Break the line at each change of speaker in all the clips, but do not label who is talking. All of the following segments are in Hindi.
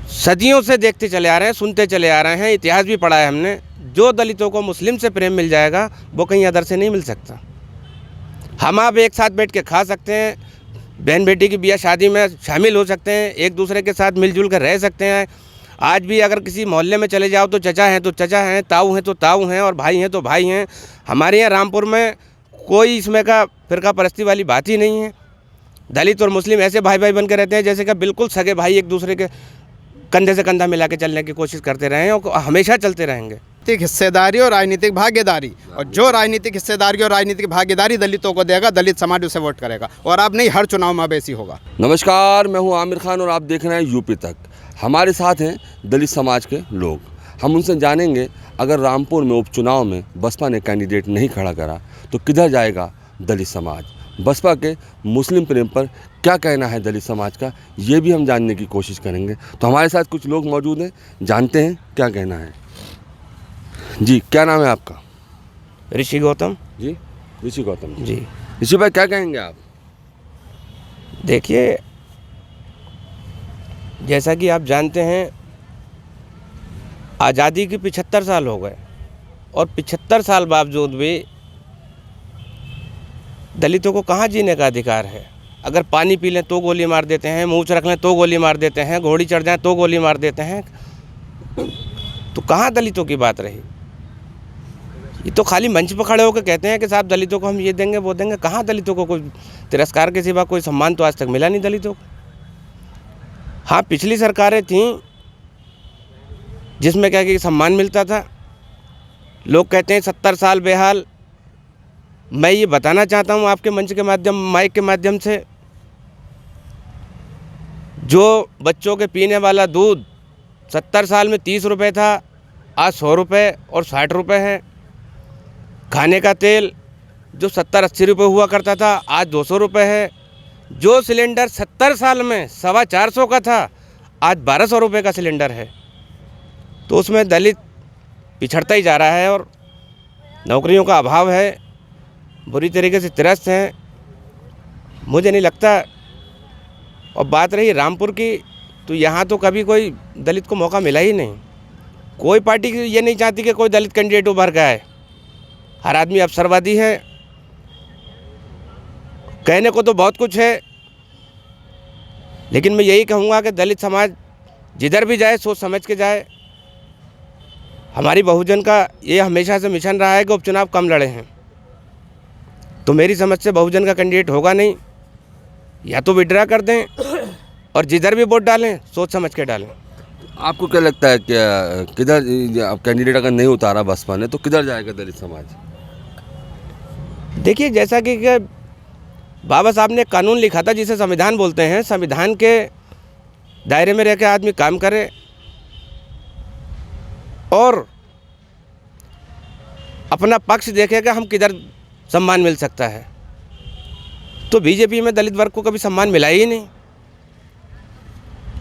सदियों से देखते चले आ रहे हैं, सुनते चले आ रहे हैं, इतिहास भी पढ़ा है हमने। जो दलितों को मुस्लिम से प्रेम मिल जाएगा वो कहीं अदर से नहीं मिल सकता। हम आप एक साथ बैठ के खा सकते हैं, बहन बेटी की ब्याह शादी में शामिल हो सकते हैं, एक दूसरे के साथ मिलजुल कर रह सकते हैं। आज भी अगर किसी मोहल्ले में चले जाओ तो चचा हैं तो चचा हैं, ताऊ हैं तो ताऊ हैं, और भाई हैं तो भाई हैं। हमारे यहाँ रामपुर में कोई इसमें का फिरका परस्ती वाली बात ही नहीं है। दलित और मुस्लिम ऐसे भाई भाई बन के रहते हैं जैसे कि बिल्कुल सगे भाई, एक दूसरे के कंधे से कंधा मिला के चलने की कोशिश करते रहे हैं और हमेशा चलते रहेंगे।
राजनीतिक हिस्सेदारी और राजनीतिक भागीदारी, और जो राजनीतिक हिस्सेदारी और राजनीतिक भागीदारी दलितों को देगा, दलित समाज उसे वोट करेगा, और अब नहीं हर चुनाव में अब ऐसी होगा।
नमस्कार, मैं हूं आमिर खान और आप देख रहे हैं यूपी तक। हमारे साथ हैं दलित समाज के लोग। हम उनसे जानेंगे अगर रामपुर में उपचुनाव में बसपा ने कैंडिडेट नहीं खड़ा करा तो किधर जाएगा दलित समाज। बसपा के मुस्लिम प्रेम पर क्या कहना है दलित समाज का, ये भी हम जानने की कोशिश करेंगे। तो हमारे साथ कुछ लोग मौजूद हैं, जानते हैं क्या कहना है। जी, क्या नाम है आपका?
ऋषि गौतम
जी, ऋषि गौतम
जी।
ऋषि भाई, क्या कहेंगे आप?
देखिए, जैसा कि आप जानते हैं, आज़ादी के 75 साल हो गए और 75 साल बावजूद भी दलितों को कहाँ जीने का अधिकार है। अगर पानी पी लें तो गोली मार देते हैं, मूँछ रख लें तो गोली मार देते हैं, घोड़ी चढ़ जाएं तो गोली मार देते हैं। तो कहाँ दलितों की बात रही? ये तो खाली मंच पर खड़े होकर कहते हैं कि साहब दलितों को हम ये देंगे वो देंगे। कहाँ दलितों को कोई तिरस्कार के सिवा कोई सम्मान तो आज तक मिला नहीं दलितों को। हाँ, पिछली सरकारें थीं जिसमें क्या कि सम्मान मिलता था। लोग कहते हैं 70 साल बेहाल। मैं ये बताना चाहता हूँ आपके मंच के माध्यम, माइक के माध्यम से, जो बच्चों के पीने वाला दूध 70 साल में 30 रुपये था, आज 100 रुपये और 60 रुपये है। खाने का तेल जो 70-80 रुपये हुआ करता था, आज 200 रुपये है। जो सिलेंडर 70 साल में 450 का था, आज 1200 रुपये का सिलेंडर है। तो उसमें दलित पिछड़ता ही जा रहा है और नौकरियों का अभाव है, बुरी तरीके से त्रस्त हैं। मुझे नहीं लगता। और बात रही रामपुर की, तो यहाँ तो कभी कोई दलित को मौका मिला ही नहीं। कोई पार्टी ये नहीं चाहती कि कोई दलित कैंडिडेट उभर के आए। हर आदमी अवसरवादी है। कहने को तो बहुत कुछ है, लेकिन मैं यही कहूँगा कि दलित समाज जिधर भी जाए सोच समझ के जाए। हमारी बहुजन का ये हमेशा से मिशन रहा है कि उपचुनाव कम लड़े हैं। तो मेरी समझ से बहुजन का कैंडिडेट होगा नहीं, या तो विड्रा कर दें और जिधर भी वोट डालें सोच समझ के डालें।
आपको क्या लगता है कि किधर कैंडिडेट अगर नहीं उतारा बसपा ने तो किधर जाएगा दलित समाज?
देखिए, जैसा कि बाबा साहब ने कानून लिखा था जिसे संविधान बोलते हैं, संविधान के दायरे में रह के आदमी काम करे और अपना पक्ष देखे कि हम किधर सम्मान मिल सकता है। तो बीजेपी में दलित वर्ग को कभी सम्मान मिला ही नहीं।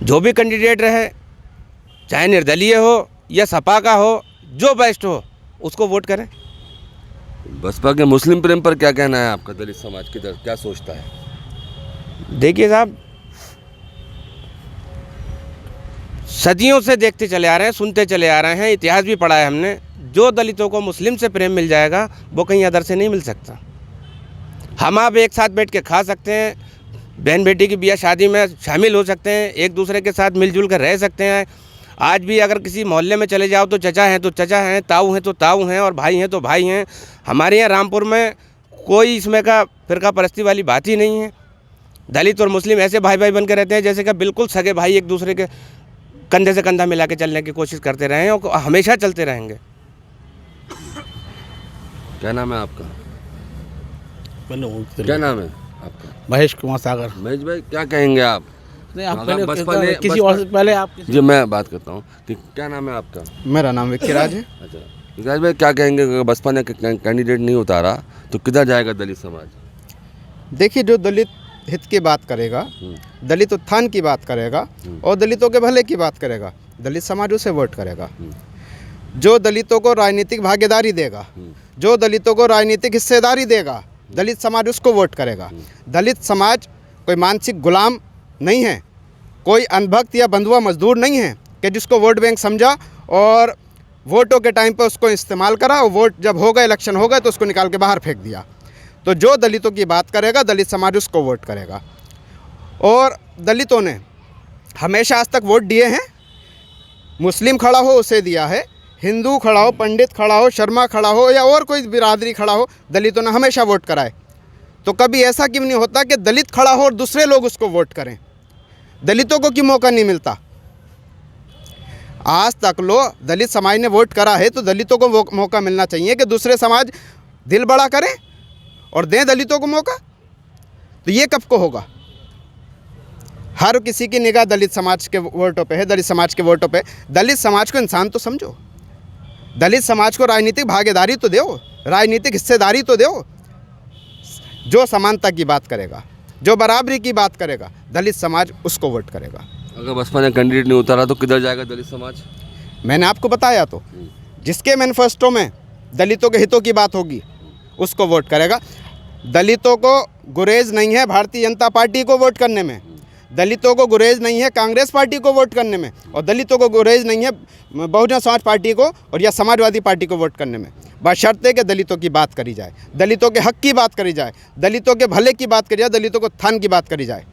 जो भी कैंडिडेट रहे, चाहे निर्दलीय हो या सपा का हो, जो बेस्ट हो उसको वोट करें।
बसपा के मुस्लिम प्रेम पर क्या कहना है आपका? दलित समाज किधर क्या सोचता है?
देखिए साहब, सदियों से देखते चले आ रहे हैं, सुनते चले आ रहे हैं, इतिहास भी पढ़ा है हमने। जो दलितों को मुस्लिम से प्रेम मिल जाएगा वो कहीं अदर से नहीं मिल सकता। हम आप एक साथ बैठ के खा सकते हैं, बहन बेटी की ब्याह शादी में शामिल हो सकते हैं, एक दूसरे के साथ मिलजुल कर रह सकते हैं। आज भी अगर किसी मोहल्ले में चले जाओ तो चचा हैं तो चचा हैं, ताऊ हैं तो ताऊ हैं, और भाई हैं तो भाई हैं। हमारे यहाँ रामपुर में कोई इसमें का फिरका परस्ती वाली बात ही नहीं है। दलित और मुस्लिम ऐसे भाई भाई बन के रहते हैं जैसे कि बिल्कुल सगे भाई, एक दूसरे के कंधे से कंधा मिला के चलने की कोशिश करते रहे हैं और हमेशा चलते रहेंगे।
क्या नाम है आपका? क्या नाम है आपका?
महेश कुमार सागर।
महेश भाई, क्या कहेंगे आप?
नहीं, आप
पहले
किसी और से पहले आप।
जी, मैं बात करता हूँ कि क्या नाम है आपका?
मेरा नाम विक्राज है।
अच्छा, विकास भाई, क्या कहेंगे अगर बसपा ने कैंडिडेट नहीं उतारा तो किधर जाएगा दलित समाज?
देखिए, जो दलित हित की बात करेगा, दलित उत्थान की बात करेगा और दलितों के भले की बात करेगा, दलित समाज उसे वोट करेगा। जो दलितों को राजनीतिक भागीदारी देगा, जो दलितों को राजनीतिक हिस्सेदारी देगा, दलित समाज उसको वोट करेगा। दलित समाज कोई मानसिक गुलाम नहीं है। कोई अंधभक्त या बंधुआ मजदूर नहीं है कि जिसको वोट बैंक समझा और वोटों के टाइम पर उसको इस्तेमाल करा और वोट जब हो गए, इलेक्शन हो गए तो उसको निकाल के बाहर फेंक दिया। तो जो दलितों की बात करेगा, दलित समाज उसको वोट करेगा। और दलितों ने हमेशा आज तक वोट दिए हैं। मुस्लिम खड़ा हो उसे दिया है, हिंदू खड़ा हो, पंडित खड़ा हो, शर्मा खड़ा हो या और कोई बिरादरी खड़ा हो, दलितों ने हमेशा वोट कराए। तो कभी ऐसा क्यों नहीं होता कि दलित खड़ा हो और दूसरे लोग उसको वोट करें? दलितों को क्यों मौका नहीं मिलता? आज तक लो दलित समाज ने वोट करा है तो दलितों को मौका मिलना चाहिए कि दूसरे समाज दिल बड़ा करें और दें दलितों को मौका। तो ये कब को होगा? हर किसी की निगाह दलित समाज के वोटों पे है, दलित समाज के वोटों पे। दलित समाज को इंसान तो समझो, दलित समाज को राजनीतिक भागीदारी तो दो, राजनीतिक हिस्सेदारी तो दो। जो समानता की बात करेगा, जो बराबरी की बात करेगा, दलित समाज उसको वोट करेगा।
अगर बसपा ने कैंडिडेट नहीं उतारा तो किधर जाएगा दलित समाज?
मैंने आपको बताया तो, जिसके मैनिफेस्टो में दलितों के हितों की बात होगी उसको वोट करेगा। दलितों को गुरेज नहीं है भारतीय जनता पार्टी को वोट करने में, दलितों को गुरेज नहीं है कांग्रेस पार्टी को वोट करने में, और दलितों को गुरेज नहीं है बहुजन समाज पार्टी को और या समाजवादी पार्टी को वोट करने में। बशर्ते कि दलितों की बात करी जाए, दलितों के हक की बात करी जाए, दलितों के भले की बात करी जाए, दलितों को उत्थान की बात करी जाए।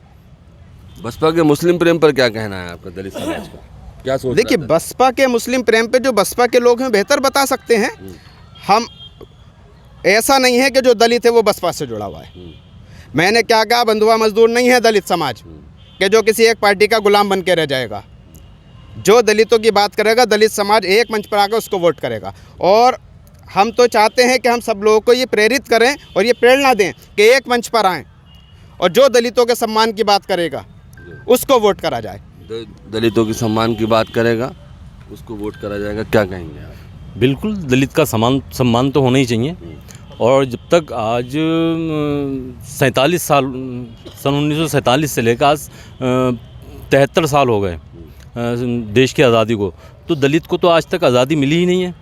बसपा के मुस्लिम प्रेम पर क्या कहना है आपका दलित समाज का? क्या सोच
देखिए, बसपा के मुस्लिम प्रेम पे जो बसपा के लोग हैं बेहतर बता सकते हैं। हम ऐसा नहीं है कि जो दलित है वो बसपा से जुड़ा हुआ है। मैंने क्या कहा, बंधुआ मजदूर नहीं है दलित समाज कि जो किसी एक पार्टी का गुलाम बन के रह जाएगा। जो दलितों की बात करेगा, दलित समाज एक मंच पर आकर उसको वोट करेगा। और हम तो चाहते हैं कि हम सब लोगों को ये प्रेरित करें और ये प्रेरणा दें कि एक मंच पर आएँ और जो दलितों के सम्मान की बात करेगा उसको वोट करा जाए।
दलितों की सम्मान की बात करेगा उसको वोट करा जाएगा, क्या कहेंगे आप?
बिल्कुल, दलित का सम्मान तो होना ही चाहिए। और जब तक आज 47 साल, सन 1947 से लेकर आज 73 साल हो गए देश की आज़ादी को, तो दलित को तो आज तक आज़ादी मिली ही नहीं है।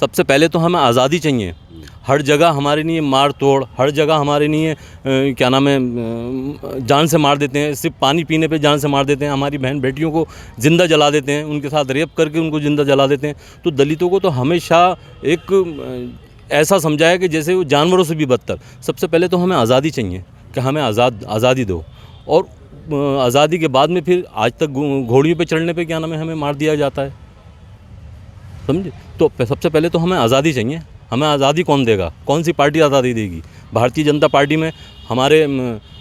सबसे पहले तो हमें आज़ादी चाहिए। हर जगह हमारे लिए मार तोड़, हर जगह हमारे लिए क्या नाम है, जान से मार देते हैं। सिर्फ पानी पीने पे जान से मार देते हैं। हमारी बहन बेटियों को ज़िंदा जला देते हैं, उनके साथ रेप करके उनको ज़िंदा जला देते हैं। तो दलितों को तो हमेशा एक ऐसा समझा है कि जैसे वो जानवरों से भी बदतर। सबसे पहले तो हमें आज़ादी चाहिए कि हमें आज़ादी दो, और आज़ादी के बाद में फिर आज तक घोड़ियों पे चढ़ने पे क्या नाम है हमें मार दिया जाता है, समझे। तो सबसे पहले तो हमें आज़ादी चाहिए। हमें आज़ादी कौन देगा? कौन सी पार्टी आज़ादी देगी? भारतीय जनता पार्टी में हमारे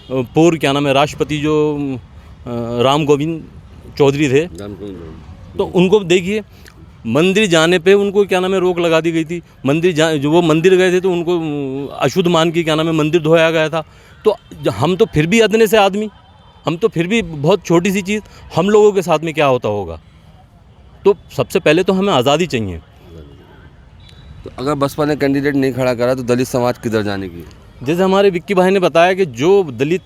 पूर्व क्या नाम है राष्ट्रपति जो राम गोविंद चौधरी थे, तो उनको देखिए, मंदिर जाने पे उनको क्या नाम है रोक लगा दी गई थी। जो वो मंदिर गए थे तो उनको अशुद्ध मान के क्या नाम है मंदिर धोया गया था। तो हम तो फिर भी अदने से आदमी, हम तो फिर भी बहुत छोटी सी चीज़, हम लोगों के साथ में क्या होता होगा। तो सबसे पहले तो हमें आज़ादी चाहिए।
तो अगर बसपा ने कैंडिडेट नहीं खड़ा करा तो दलित समाज किधर जाने की?
जैसे हमारे विक्की भाई ने बताया कि जो दलित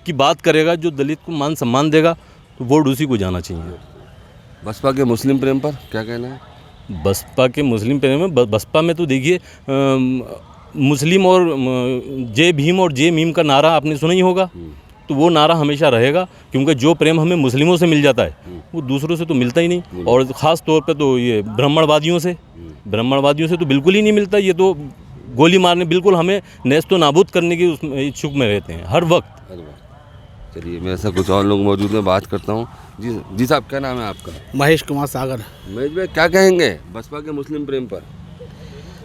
की बात करेगा, जो दलित को मान सम्मान देगा, तो वोट उसी को जाना चाहिए।
बसपा के मुस्लिम प्रेम पर क्या कहना है?
बसपा के मुस्लिम प्रेम में, बसपा में तो देखिए मुस्लिम और जय भीम और जय मीम का नारा आपने सुना ही होगा। तो वो नारा हमेशा रहेगा, क्योंकि जो प्रेम हमें मुस्लिमों से मिल जाता है वो दूसरों से तो मिलता ही नहीं। और ख़ास तौर पे तो ये ब्राह्मणवादियों से तो बिल्कुल ही नहीं मिलता। ये तो गोली मारने, बिल्कुल हमें नेस्तो नाबूद करने की उसमें इच्छुक में रहते हैं हर वक्त।
चलिए, मेरे साथ कुछ और लोग मौजूद हैं, बात करता हूँ। जी साहब, क्या नाम है आपका?
महेश कुमार सागर।
महेश भाई, क्या कहेंगे बसपा के मुस्लिम प्रेम पर?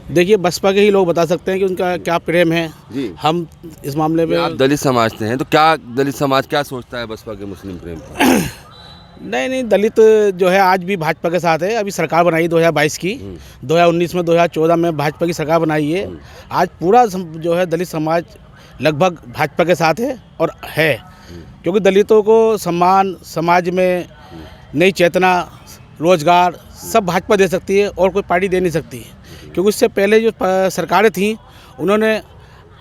देखिए, बसपा के ही लोग बता सकते हैं कि उनका क्या प्रेम है
जी।
हम इस मामले में,
आप दलित समाज से हैं तो क्या दलित समाज क्या सोचता है बसपा के मुस्लिम प्रेम पर?
नहीं, दलित जो है आज भी भाजपा के साथ है। अभी सरकार बनाई 2022 की, 2019 में 2014 में भाजपा की सरकार बनाई है। आज पूरा जो है दलित समाज लगभग भाजपा के साथ है और है, क्योंकि दलितों को सम्मान, समाज में नई चेतना, रोजगार सब भाजपा दे सकती है और कोई पार्टी दे नहीं सकती है। क्योंकि इससे पहले जो सरकारें थीं उन्होंने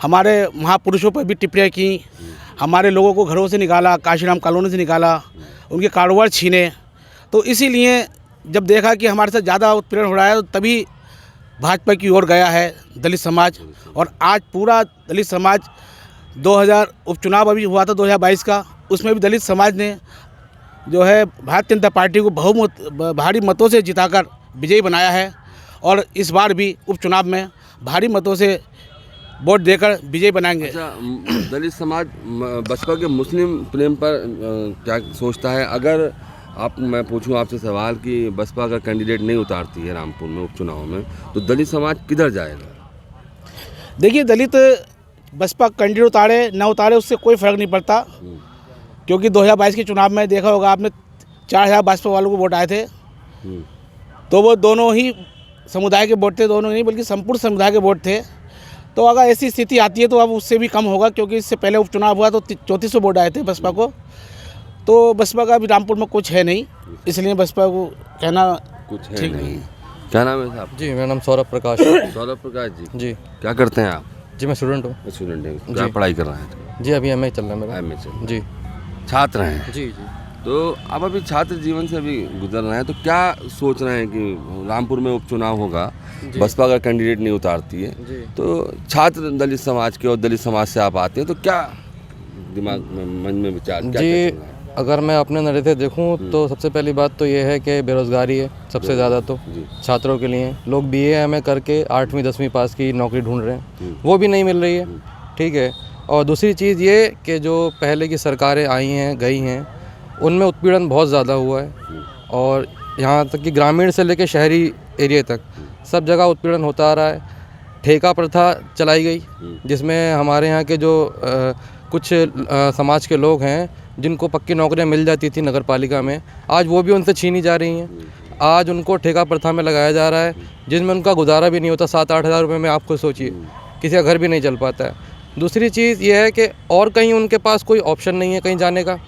हमारे महापुरुषों पर भी टिप्पणियाँ की, हमारे लोगों को घरों से निकाला, काशीराम कॉलोनी से निकाला, उनके कारोबार छीने। तो इसीलिए जब देखा कि हमारे साथ ज़्यादा उत्पीड़न हो रहा है तो तभी भाजपा की ओर गया है दलित समाज। और आज पूरा दलित समाज 2000 उपचुनाव अभी हुआ था 2022 का, उसमें भी दलित समाज ने जो है भारतीय जनता पार्टी को भारी मतों से जिताकर विजयी बनाया है और इस बार भी उपचुनाव में भारी मतों से वोट देकर विजयी बनाएंगे।
अच्छा, दलित समाज बसपा के मुस्लिम प्रेम पर क्या सोचता है? अगर मैं पूछूं आपसे सवाल कि बसपा का कैंडिडेट नहीं उतारती है रामपुर में उपचुनाव में, तो दलित समाज किधर जाएगा?
देखिए, दलित बसपा कैंडिडेट उतारे ना उतारे उससे कोई फ़र्क नहीं पड़ता, क्योंकि 2022 के चुनाव में देखा होगा आपने 4000 बसपा वालों को वोट आए थे, तो वो दोनों ही समुदाय के वोट थे, दोनों नहीं बल्कि संपूर्ण समुदाय के वोट थे। तो अगर ऐसी स्थिति आती है तो अब उससे भी कम होगा, क्योंकि इससे पहले उपचुनाव हुआ तो 3400 वोट आए थे बसपा को। तो बसपा का अभी रामपुर में कुछ है नहीं, इसलिए बसपा को कहना
कुछ है
ठीक
नहीं। क्या नाम है साहब?
जी, मेरा नाम सौरभ प्रकाश है।
सौरभ प्रकाश जी,
जी
क्या करते हैं आप?
जी, मैं स्टूडेंट हूँ।
स्टूडेंट हैं, क्या
जी।
पढ़ाई कर रहे हैं?
जी, अभी एमए चल रहा है मेरा।
एमए चल,
जी
छात्र हैं।
जी जी
तो आप अभी छात्र जीवन से अभी गुजर रहे हैं, तो क्या सोच रहे हैं कि रामपुर में उपचुनाव होगा, बसपा का कैंडिडेट नहीं उतारती है,
जी।
तो छात्र दलित समाज के और दलित समाज से आप आते हैं, तो क्या दिमाग में मन में विचार क्या
जी,
चल रहा है?
अगर मैं अपने नज़रिए से देखूं तो सबसे पहली बात तो ये है कि बेरोज़गारी है सबसे ज़्यादा, तो
जी।
छात्रों के लिए लोग BA एमए करके 8वीं 10वीं पास की नौकरी ढूंढ रहे हैं, वो भी नहीं मिल रही है। ठीक है, और दूसरी चीज़ ये कि जो पहले की सरकारें आई हैं गई हैं उनमें उत्पीड़न बहुत ज़्यादा हुआ है, और यहाँ तक कि ग्रामीण से लेकर शहरी एरिया तक सब जगह उत्पीड़न होता आ रहा है। ठेका प्रथा चलाई गई, जिसमें हमारे यहाँ के जो कुछ समाज के लोग हैं जिनको पक्की नौकरियां मिल जाती थी नगर पालिका में, आज वो भी उनसे छीनी जा रही हैं। आज उनको ठेका प्रथा में लगाया जा रहा है, जिसमें उनका गुजारा भी नहीं होता। 7-8 हज़ार रुपये में आप खुद सोचिए, किसी का घर भी नहीं चल पाता है। दूसरी चीज़ ये है कि और कहीं उनके पास कोई ऑप्शन नहीं है कहीं जाने का,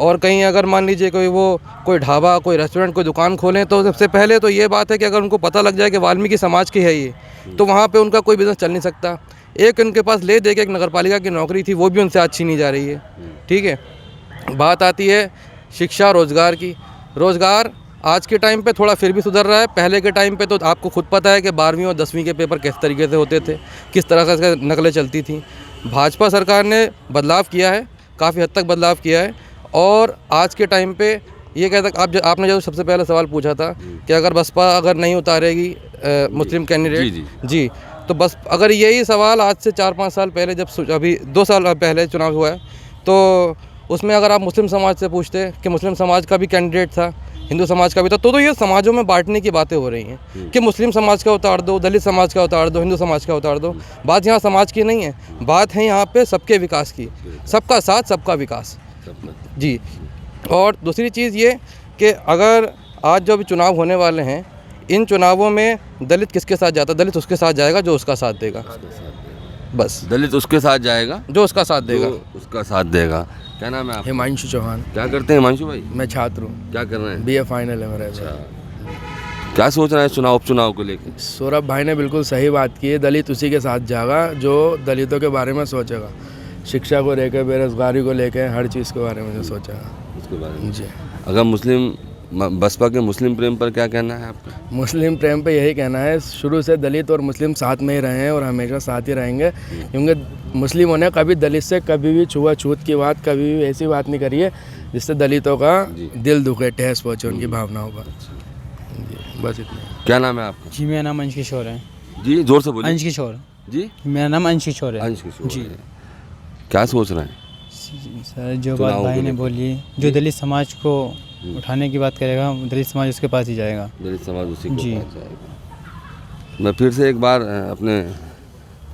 और कहीं अगर मान लीजिए कोई ढाबा, कोई रेस्टोरेंट, कोई दुकान खोलें, तो सबसे पहले तो ये बात है कि अगर उनको पता लग जाए कि वाल्मीकि समाज की है ये, तो वहाँ पे उनका कोई बिज़नेस चल नहीं सकता। एक उनके पास ले दे के एक नगरपालिका की नौकरी थी, वो भी उनसे आज छीनी जा रही है। ठीक है, बात आती है शिक्षा रोज़गार की। रोज़गार आज के टाइम पे थोड़ा फिर भी सुधर रहा है। पहले के टाइम पे तो आपको खुद पता है कि 12वीं और 10वीं के पेपर किस तरीके से होते थे, किस तरह से नकलें चलती थी। भाजपा सरकार ने बदलाव किया है, काफ़ी हद तक बदलाव किया है, और आज के टाइम पे ये कहता आपने जो सबसे पहले सवाल पूछा था कि अगर बसपा अगर नहीं उतारेगी मुस्लिम कैंडिडेट, जी, तो बस अगर यही सवाल आज से 4-5 साल पहले, जब अभी 2 साल पहले चुनाव हुआ है, तो उसमें अगर आप मुस्लिम समाज से पूछते कि मुस्लिम समाज का भी कैंडिडेट था, हिंदू समाज का भी था, तो ये समाजों में बांटने की बातें हो रही हैं कि मुस्लिम समाज का उतार दो, दलित समाज का उतार दो, हिंदू समाज का उतार दो। बात यहाँ समाज की नहीं है, बात है यहाँ पे सबके विकास की, सबका साथ सबका विकास। जी, और दूसरी चीज़ ये कि अगर आज जो भी चुनाव होने वाले हैं, इन चुनावों में दलित किसके साथ जाता है? दलित उसके साथ जाएगा जो उसका साथ देगा, बस।
दलित उसके साथ जाएगा
जो उसका साथ देगा,
उसका साथ देगा। क्या नाम है आपका?
हिमांशु चौहान।
क्या करते हैं हिमांशु भाई?
मैं छात्र हूँ,
क्या कर रहे हैं?
BA फाइनल है मेरा।
क्या सोच रहे हैं उपचुनाव को लेकर?
सौरभ भाई ने बिल्कुल सही बात की है, दलित उसी के साथ जाएगा जो दलितों के बारे में सोचेगा, शिक्षा को लेकर, बेरोजगारी को लेकर, हर चीज़ के बारे में जो सोचेगा
उसके बारे में।
जी।
अगर बसपा के मुस्लिम प्रेम पर क्या कहना है आपका?
मुस्लिम प्रेम पे यही कहना है, शुरू से दलित और मुस्लिम साथ में ही रहे हैं और हमेशा साथ ही रहेंगे, क्योंकि मुस्लिमों ने कभी दलित से कभी भी छुआछूत की बात, कभी भी ऐसी बात नहीं करी है जिससे दलितों का दिल दुखे, ठेस पहुँचे उनकी भावनाओं पर। जी, बस इतना।
क्या नाम है आपका?
जी, मेरा नाम अंश किशोर है।
जी, जोर से बोलिए।
अंश किशोर।
जी,
मेरा नाम अंश किशोर है।
अंश किशोर
जी।
है। क्या सोच रहे हैं?
सर, जो
चुनाव
बात
को
भाई ने
लेकर।
बोली, जो दलित समाज को उठाने की बात करेगा, दलित समाज उसके पास ही जाएगा।
दलित समाज उसी
जी।
के पास जाएगा। मैं फिर से एक बार अपने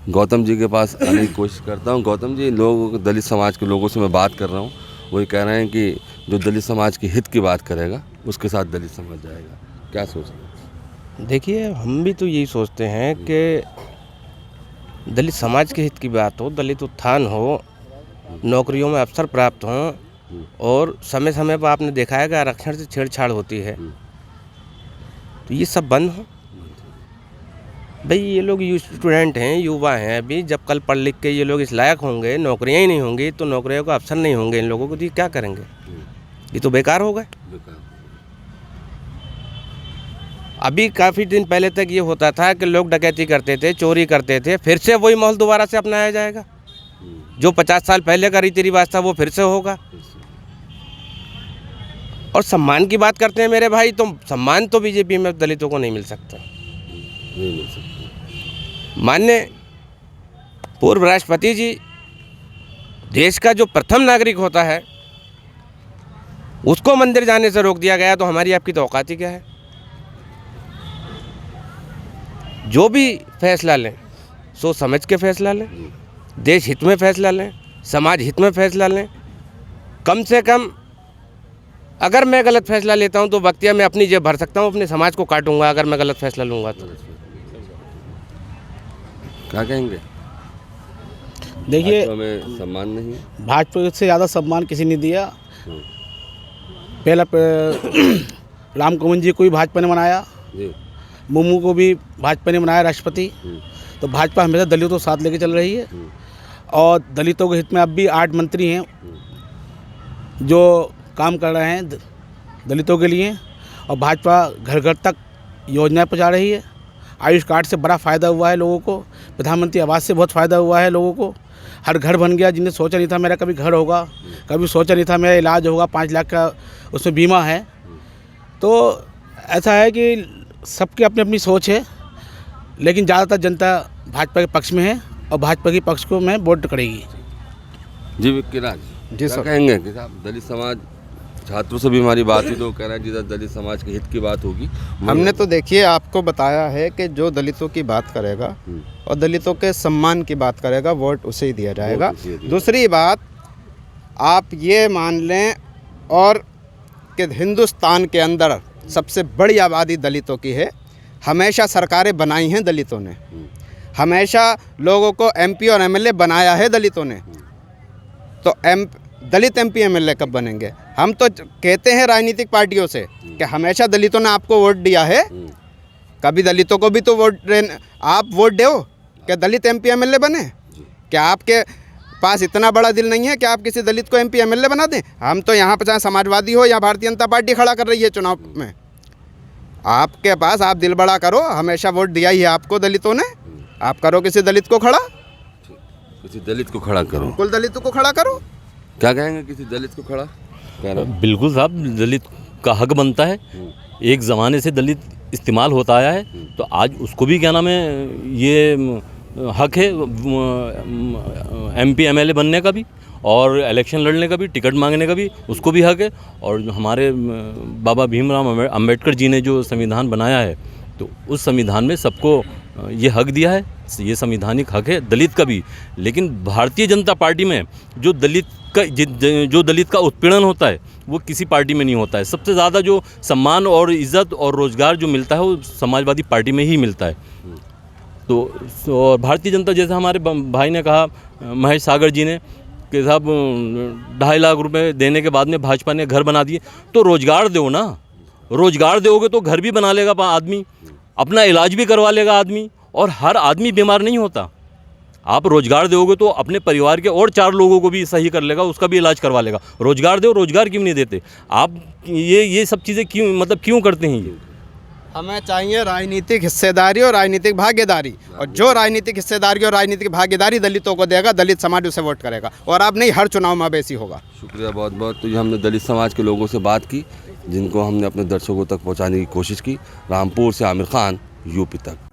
गौतम जी के पास आने की कोशिश करता हूँ। गौतम जी, दलित समाज के लोगों से मैं बात कर रहा हूँ, वही कह रहे हैं कि जो दलित समाज के हित की बात करेगा उसके साथ दलित समाज जाएगा। क्या सोच रहे हैं?
देखिए, हम भी तो यही सोचते हैं कि दलित समाज के हित की बात हो, दलित उत्थान हो, नौकरियों में अवसर प्राप्त हों, और समय समय पर आपने देखा है कि आरक्षण से छेड़छाड़ होती है, तो ये सब बंद हो। भाई, ये लोग स्टूडेंट हैं, युवा हैं, अभी जब कल पढ़ लिख के ये लोग इस लायक होंगे, नौकरियां ही नहीं होंगी, तो नौकरियों का अवसर नहीं होंगे इन लोगों को, तो ये क्या करेंगे? ये तो बेकार हो गए। अभी काफ़ी दिन पहले तक ये होता था कि लोग डकैती करते थे, चोरी करते थे, फिर से वही माहौल दोबारा से अपनाया जाएगा। जो 50 साल पहले का रीति रिवाज था वो फिर से होगा। और सम्मान की बात करते हैं मेरे भाई, तो सम्मान तो बीजेपी में दलितों को नहीं मिल सकता।
नहीं मिल सकता।
माननीय पूर्व राष्ट्रपति जी, देश का जो प्रथम नागरिक होता है उसको मंदिर जाने से रोक दिया गया, तो हमारी आपकी तो औकात ही क्या है। जो भी फैसला लें सोच समझ के फैसला लें, देश हित में फैसला लें, समाज हित में फैसला लें। कम से कम अगर मैं गलत फैसला लेता हूं तो बख्तियार मैं अपनी जेब भर सकता हूं, अपने समाज को काटूंगा अगर मैं गलत फैसला लूंगा तो।
क्या कहेंगे?
देखिए,
भाजपा में सम्मान नहीं है।
भाजपा से ज़्यादा सम्मान किसी ने दिया। पहला राम कोविंद जी को भी भाजपा ने बनाया,
जी।
मुर्मू को भी भाजपा ने बनाया राष्ट्रपति। तो भाजपा हमेशा दलितों को साथ लेके चल रही है और दलितों के हित में अब भी 8 मंत्री हैं जो काम कर रहे हैं दलितों के लिए। और भाजपा घर घर तक योजनाएं पहुंचा रही है। आयुष कार्ड से बड़ा फ़ायदा हुआ है लोगों को, प्रधानमंत्री आवास से बहुत फ़ायदा हुआ है लोगों को। हर घर बन गया, जिन्हें सोचा नहीं था मेरा कभी घर होगा, कभी सोचा नहीं था मेरा इलाज होगा, 5 लाख का उसमें बीमा है। तो ऐसा है कि सबकी अपनी अपनी सोच है, लेकिन ज़्यादातर जनता भाजपा के पक्ष में है और भाजपा के पक्ष को मैं वोट करेगी।
जी विक्की राज
जी
क्या
सर।
कहेंगे कि साहब दलित समाज छात्रों से भी हमारी बात हुई तो कह रहा है जिधर दलित समाज के हित की बात होगी।
हमने तो देखिए आपको बताया है कि जो दलितों की बात करेगा और दलितों के सम्मान की बात करेगा, वोट उसे ही दिया जाएगा।
वोट उसे ही दिया
दूसरी बात आप ये मान लें और कि हिंदुस्तान के अंदर सबसे बड़ी आबादी दलितों की है। हमेशा सरकारें बनाई हैं दलितों ने, हमेशा लोगों को एमपी और एमएलए बनाया है दलितों ने। तो दलित एमपी एमएलए कब बनेंगे? हम तो कहते हैं राजनीतिक पार्टियों से कि हमेशा दलितों ने आपको वोट दिया है, कभी दलितों को भी तो आप वोट दो क्या दलित एमपी एमएलए बने? क्या आपके पास इतना बड़ा दिल नहीं है कि आप किसी दलित को एमपी एमएलए बना दें? हम तो यहाँ पर चाहे समाजवादी हो या भारतीय जनता पार्टी खड़ा कर रही है चुनाव में, आपके पास आप दिल बड़ा करो। हमेशा वोट दिया ही है आपको दलितों ने, आप करो किसी दलित को खड़ा,
किसी दलित को खड़ा करो।
कुल दलितों को खड़ा करो।
क्या कहेंगे? किसी दलित को खड़ा कह रहा हूं।
बिल्कुल साहब, दलित का हक बनता है। एक ज़माने से दलित इस्तेमाल होता आया है, तो आज उसको भी क्या नाम है ये हक है एमपी एमएलए बनने का भी और इलेक्शन लड़ने का भी, टिकट मांगने का भी उसको भी हक है। और जो हमारे बाबा भीमराव अम्बेडकर जी ने जो संविधान बनाया है, तो उस संविधान में सबको ये हक दिया है, ये संवैधानिक हक है दलित का भी। लेकिन भारतीय जनता पार्टी में जो दलित का उत्पीड़न होता है वो किसी पार्टी में नहीं होता है। सबसे ज़्यादा जो सम्मान और इज़्ज़त और रोज़गार जो मिलता है वो समाजवादी पार्टी में ही मिलता है। तो और भारतीय जनता, जैसे हमारे भाई ने कहा, महेश सागर जी ने, कि साहब 2.5 लाख रुपए देने के बाद में भाजपा ने घर बना दिए। तो रोज़गार दो ना, रोज़गार दोगे तो घर भी बना लेगा आदमी, अपना इलाज भी करवा लेगा आदमी। और हर आदमी बीमार नहीं होता। आप रोज़गार दोगे तो अपने परिवार के और 4 लोगों को भी सही कर लेगा, उसका भी इलाज करवा लेगा। रोज़गार दो, रोज़गार क्यों नहीं देते आप? ये सब चीज़ें क्यों करते हैं ये?
हमें चाहिए राजनीतिक हिस्सेदारी और राजनीतिक भागीदारी, और जो राजनीतिक हिस्सेदारी और राजनीतिक भागीदारी दलितों को देगा, दलित समाज उसे वोट करेगा। और अब नहीं, हर चुनाव में अब ऐसी होगा।
शुक्रिया बहुत बहुत। तो ये हमने दलित समाज के लोगों से बात की जिनको हमने अपने दर्शकों तक पहुंचाने की कोशिश की। रामपुर से आमिर खान, यूपी तक।